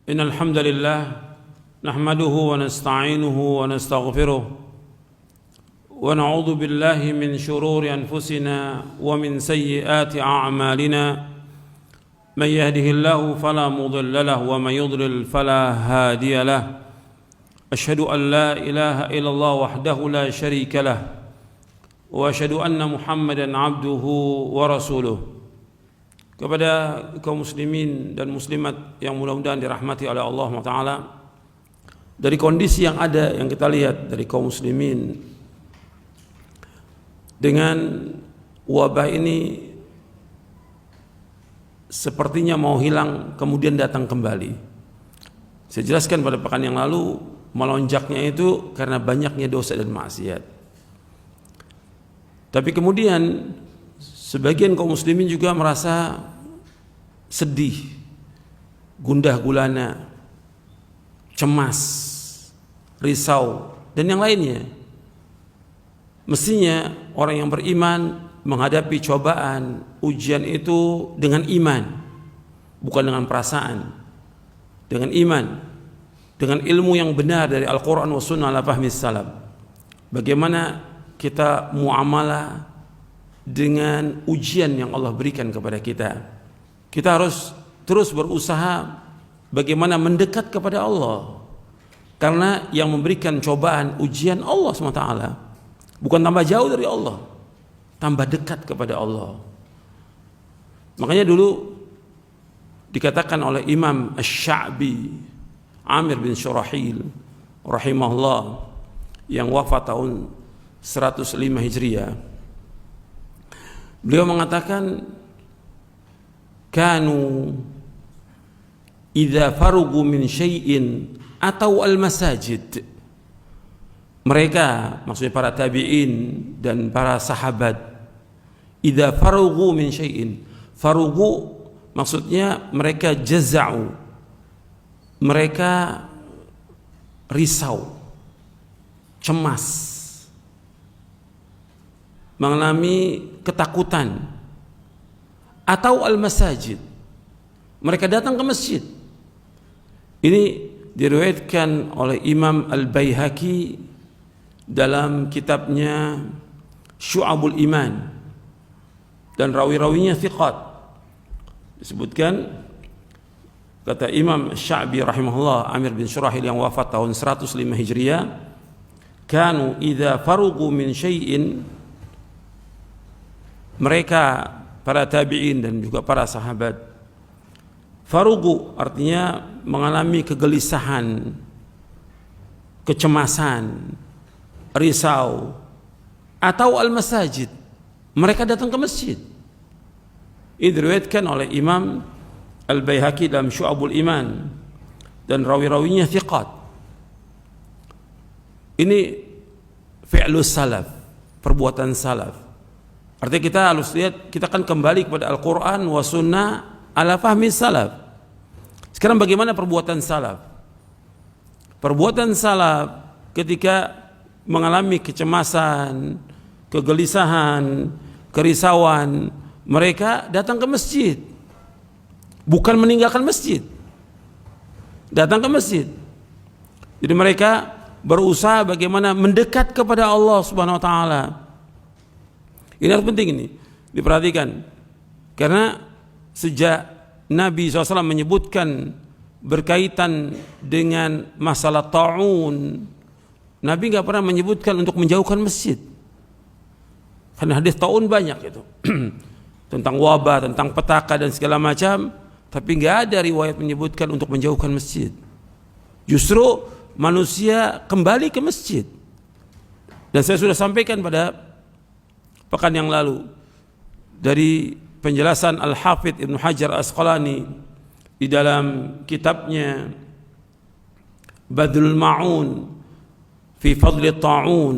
إن الحمد لله نحمده ونستعينه ونستغفره ونعوذ بالله من شرور أنفسنا ومن سيئات أعمالنا من يهده الله فلا مضل له ومن يضلل فلا هادي له أشهد أن لا إله إلا الله وحده لا شريك له وأشهد أن محمدا عبده ورسوله. Kepada kaum muslimin dan muslimat yang mudah-mudahan dirahmati oleh Allah Ta'ala, dari kondisi yang ada yang kita lihat dari kaum muslimin dengan wabah ini sepertinya mau hilang kemudian datang kembali. Saya jelaskan pada pekan yang lalu, melonjaknya itu karena banyaknya dosa dan maksiat. Tapi kemudian sebagian kaum muslimin juga merasa sedih, gundah gulana, cemas, risau, dan yang lainnya. Mestinya orang yang beriman menghadapi cobaan, ujian itu dengan iman, bukan dengan perasaan. Dengan iman, dengan ilmu yang benar dari Al-Quran wa Sunnah ala fahmi salaf. Bagaimana kita muamalah dengan ujian yang Allah berikan kepada kita. Kita harus terus berusaha bagaimana mendekat kepada Allah, karena yang memberikan cobaan, ujian Allah SWT, bukan tambah jauh dari Allah, tambah dekat kepada Allah. Makanya dulu dikatakan oleh Imam Asy-Sya'bi Amir bin Syurahil rahimahullah yang wafat tahun 105 Hijriah, beliau mengatakan, kanu idza farugu min syai'in atau al-masajid. Mereka, maksudnya para tabi'in dan para sahabat, idza farugu min syai'in. Farugu maksudnya mereka jaza'u, mereka risau, cemas, mengalami ketakutan, atau al-masajid, mereka datang ke masjid. Ini diriwayatkan oleh Imam Al-Baihaqi dalam kitabnya Syu'abul Iman, dan rawi-rawinya thiqat. Disebutkan, kata Imam Sya'bi rahimahullah, Amir bin Syurahil yang wafat tahun 105 Hijriah, kanu idza farugu min syai'in, mereka para tabi'in dan juga para sahabat, farugu artinya mengalami kegelisahan, kecemasan, risau, atau al-masajid, mereka datang ke masjid. Ini diriwayatkan oleh Imam Al-Baihaqi dalam Syu'abul Iman, dan rawi-rawinya thiqat. Ini fi'lus salaf, perbuatan salaf. Artinya kita harus lihat, kita akan kembali kepada Al-Quran wa Sunnah ala fahmi salaf. Sekarang bagaimana perbuatan salaf? Perbuatan salaf ketika mengalami kecemasan, kegelisahan, kerisauan, mereka datang ke masjid, bukan meninggalkan masjid, datang ke masjid. Jadi mereka berusaha bagaimana mendekat kepada Allah Subhanahu wa Ta'ala. Ini harus penting, ini diperhatikan, karena sejak Nabi SAW menyebutkan berkaitan dengan masalah ta'un, Nabi nggak pernah menyebutkan untuk menjauhkan masjid. Karena hadis ta'un banyak itu tentang wabah, tentang petaka dan segala macam, tapi nggak ada riwayat menyebutkan untuk menjauhkan masjid. Justru manusia kembali ke masjid. Dan saya sudah sampaikan pada pekan yang lalu dari penjelasan Al-Hafidh Ibnu Hajar Asqalani di dalam kitabnya Badlul Ma'un fi Fadli Ta'un,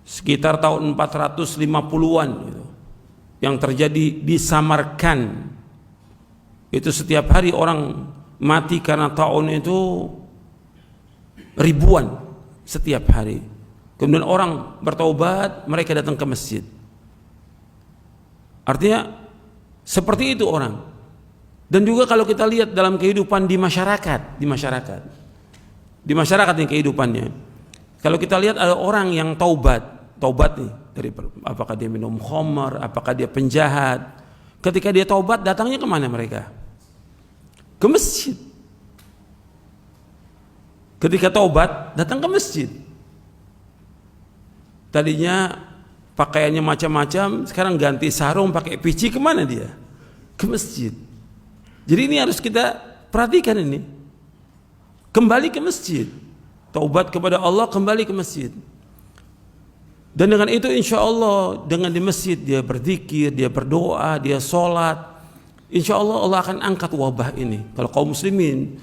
sekitar tahun 450-an gitu, yang terjadi di Samarkand. Itu setiap hari orang mati karena ta'un itu ribuan setiap hari. Kemudian orang bertaubat, mereka datang ke masjid. Artinya seperti itu orang. Dan juga kalau kita lihat dalam kehidupan di masyarakat nih kehidupannya. Kalau kita lihat ada orang yang taubat nih dari apakah dia minum khamar, apakah dia penjahat. Ketika dia taubat datangnya kemana mereka? Ke masjid. Ketika taubat datang ke masjid. Tadinya pakaiannya macam-macam, sekarang ganti sarung pakai pici, kemana dia? Ke masjid. Jadi ini harus kita perhatikan ini. Kembali ke masjid. Taubat kepada Allah, kembali ke masjid. Dan dengan itu insya Allah, dengan di masjid dia berzikir, dia berdoa, dia sholat, insya Allah Allah akan angkat wabah ini. Kalau kaum muslimin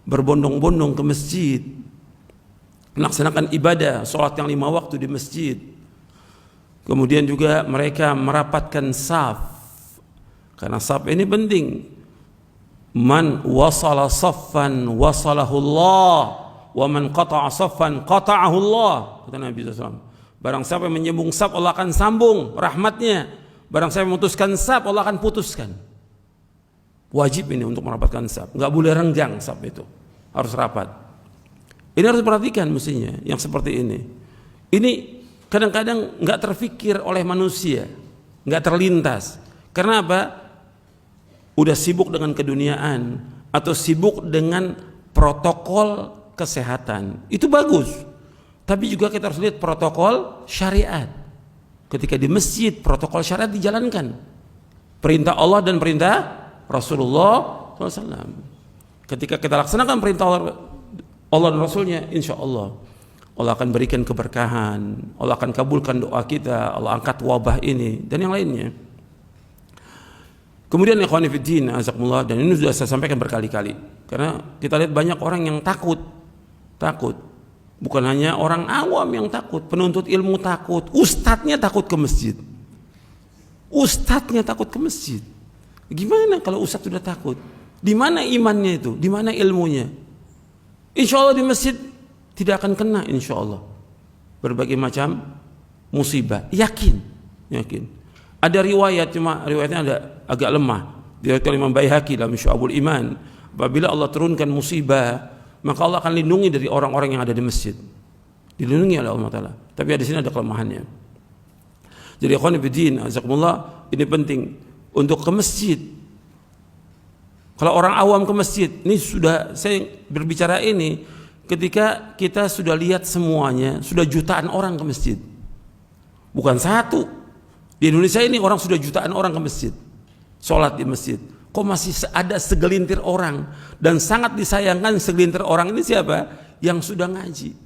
berbondong-bondong ke masjid, melaksanakan ibadah, sholat yang 5 waktu di masjid, kemudian juga mereka merapatkan saf, karena saf ini penting. Man wasala saffan wasalahu Allah, wa man qata'a saffan qata'ahu Allah, kata Nabi SAW. Barang siapa yang menyambung saf, Allah akan sambung rahmatnya. Barang siapa yang memutuskan saf, Allah akan putuskan. Wajib ini untuk merapatkan saf, nggak boleh renggang saf itu, harus rapat. Ini harus diperhatikan mestinya yang seperti ini. Ini kadang-kadang nggak terfikir oleh manusia, nggak terlintas. Karena apa? Udah sibuk dengan keduniaan atau sibuk dengan protokol kesehatan. Itu bagus. Tapi juga kita harus lihat protokol syariat. Ketika di masjid protokol syariat dijalankan. Perintah Allah dan perintah Rasulullah SAW. Ketika kita laksanakan perintah Allah dan Rasulnya, insya Allah Allah akan berikan keberkahan, Allah akan kabulkan doa kita, Allah angkat wabah ini dan yang lainnya. Kemudian ikhwani fiddin, azakumullah, dan ini sudah saya sampaikan berkali-kali, karena kita lihat banyak orang yang takut. Bukan hanya orang awam yang takut, penuntut ilmu takut, ustadznya takut ke masjid. Gimana kalau ustadz sudah takut? Di mana imannya itu? Di mana ilmunya? Insya Allah di masjid tidak akan kena, insya Allah, berbagai macam musibah. Yakin. Ada riwayat, cuma riwayatnya ada agak lemah. Diriwayatkan Imam Baihaqi dalam Syu'abul Iman. Apabila Allah turunkan musibah, maka Allah akan lindungi dari orang-orang yang ada di masjid. Dilindungi oleh Allah Ta'ala. Tapi di sini ada kelemahannya. Jadi ikhwan fillah, azakumullah, ini penting untuk ke masjid. Kalau orang awam ke masjid, ini sudah saya berbicara ini ketika kita sudah lihat semuanya, sudah jutaan orang ke masjid. Bukan satu. Di Indonesia ini orang sudah jutaan orang ke masjid, sholat di masjid. Kok masih ada segelintir orang, dan sangat disayangkan segelintir orang ini siapa? Yang sudah ngaji,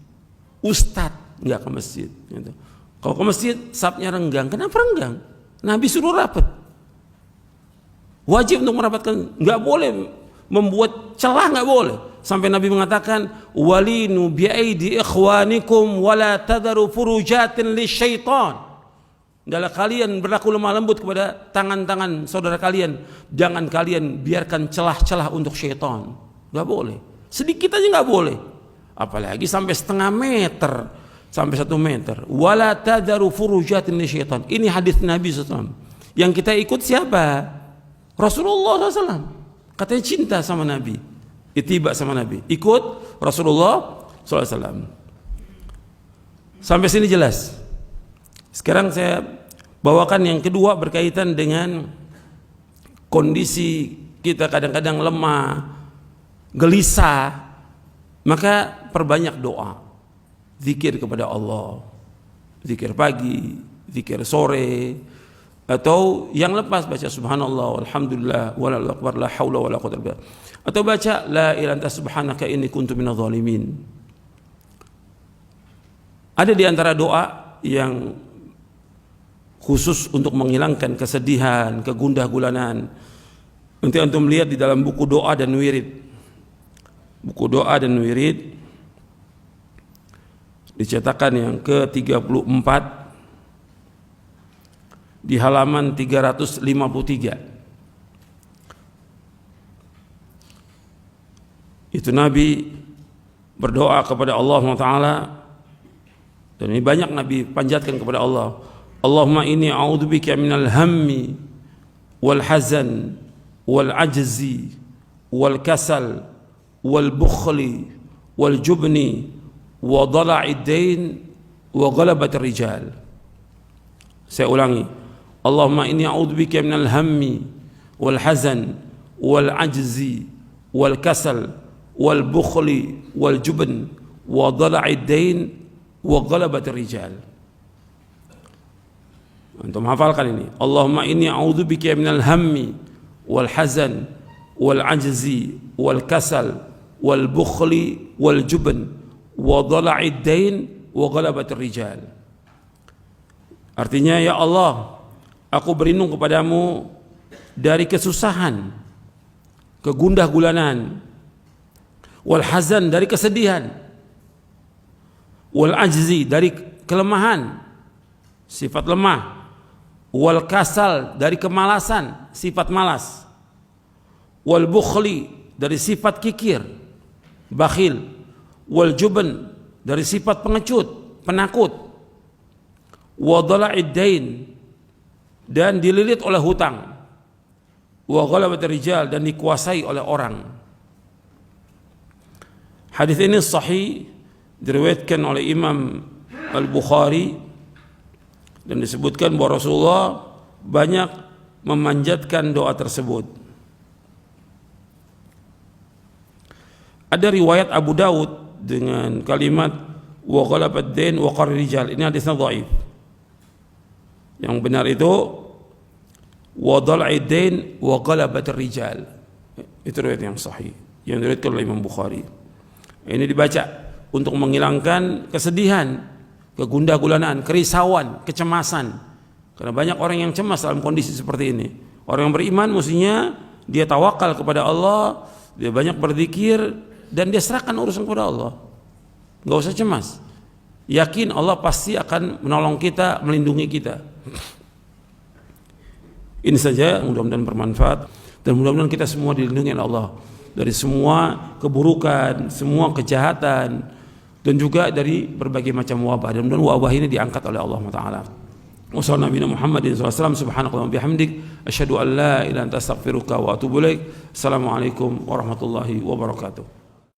ustadz nggak ke masjid. Gitu. Kalau ke masjid, safnya renggang. Kenapa renggang? Nabi suruh rapat. Wajib untuk merapatkan, nggak boleh membuat celah, nggak boleh. Sampai Nabi mengatakan, walinu bi'aidi ikhwanikum wala tadaru furujatin lisyaitan. Adalah kalian berlaku lemah lembut kepada tangan-tangan saudara kalian. Jangan kalian biarkan celah-celah untuk syaitan. Gak boleh. Sedikit aja gak boleh. Apalagi sampai setengah meter, sampai 1 meter. Wala tadaru furujatin li syaitan. Ini hadis Nabi SAW. Yang kita ikut siapa? Rasulullah SAW. Katanya cinta sama Nabi, ittiba sama Nabi, ikut Rasulullah SAW. Sampai sini jelas. Sekarang saya bawakan yang kedua berkaitan dengan kondisi kita kadang-kadang lemah, gelisah. Maka perbanyak doa, zikir kepada Allah, zikir pagi, zikir sore, atau yang lepas baca subhanallah walhamdulillah wallahu akbar la haula wala quwwata illa billah, atau baca la ilaha illa anta subhanaka inni kuntu minadh dhalimin. Ada di antara doa yang khusus untuk menghilangkan kesedihan, kegundah gulanan. Nanti antum melihat di dalam buku doa dan wirid. Buku doa dan wirid dicetakan yang ke-34 di halaman 353. Itu Nabi berdoa kepada Allah SWT, dan ini banyak Nabi panjatkan kepada Allah. Allahumma inni a'udzubika minal hammi wal hazan wal ajzi wal kasal wal bukhli wal jubni wa dhala'id dain wa ghalabatir rijal. Saya ulangi. Allahumma inni a'udzubika minal hammi wal hazan wal ajzi wal kasal wal bukhli wal jubn wa dhala'id dain wa ghalabatir rijal. Antum hafalkan ini. Allahumma inni a'udzubika minal hammi wal hazan wal ajzi wal kasal wal bukhli wal jubn wa dhala'id dain wa ghalabatir rijal. Artinya, ya Allah, aku berlindung kepadamu dari kesusahan, kegundah gulanan, wal hazan dari kesedihan, wal ajzi dari kelemahan, sifat lemah, wal kasal dari kemalasan, sifat malas, wal bukhli dari sifat kikir, bakhil, wal jubn dari sifat pengecut, penakut, wa dhala'id dain dan dililit oleh hutang, wa ghalabatir rijal dan dikuasai oleh orang. Hadis ini sahih, diriwayatkan oleh Imam Al-Bukhari, dan disebutkan bahwa Rasulullah banyak memanjatkan doa tersebut. Ada riwayat Abu Daud dengan kalimat wa ghalabat dain wa qar rijal. Ini hadisnya dhaif. Yang benar itu wa dhala'id dain wa ghalabat rijal. Itu riwayat yang sahih yang diriwayatkan oleh Imam Bukhari. Ini dibaca untuk menghilangkan kesedihan, kegundah gulanaan, kerisauan, kecemasan. Karena banyak orang yang cemas dalam kondisi seperti ini. Orang yang beriman mestinya dia tawakal kepada Allah, dia banyak berzikir, dan dia serahkan urusan kepada Allah. Gak usah cemas. Yakin Allah pasti akan menolong kita, melindungi kita. Ini saja, mudah-mudahan bermanfaat, dan mudah-mudahan kita semua dilindungi oleh Allah dari semua keburukan, semua kejahatan, dan juga dari berbagai macam wabah. Dan mudah-mudahan wabah ini diangkat oleh Allah Taala. Wassallallahu Nabi Muhammadin SAW. Subhanakallahumma bihamdik, asyhadu an la ilaha illa anta astaghfiruka wa atubu ilaik. Assalamualaikum warahmatullahi wabarakatuh.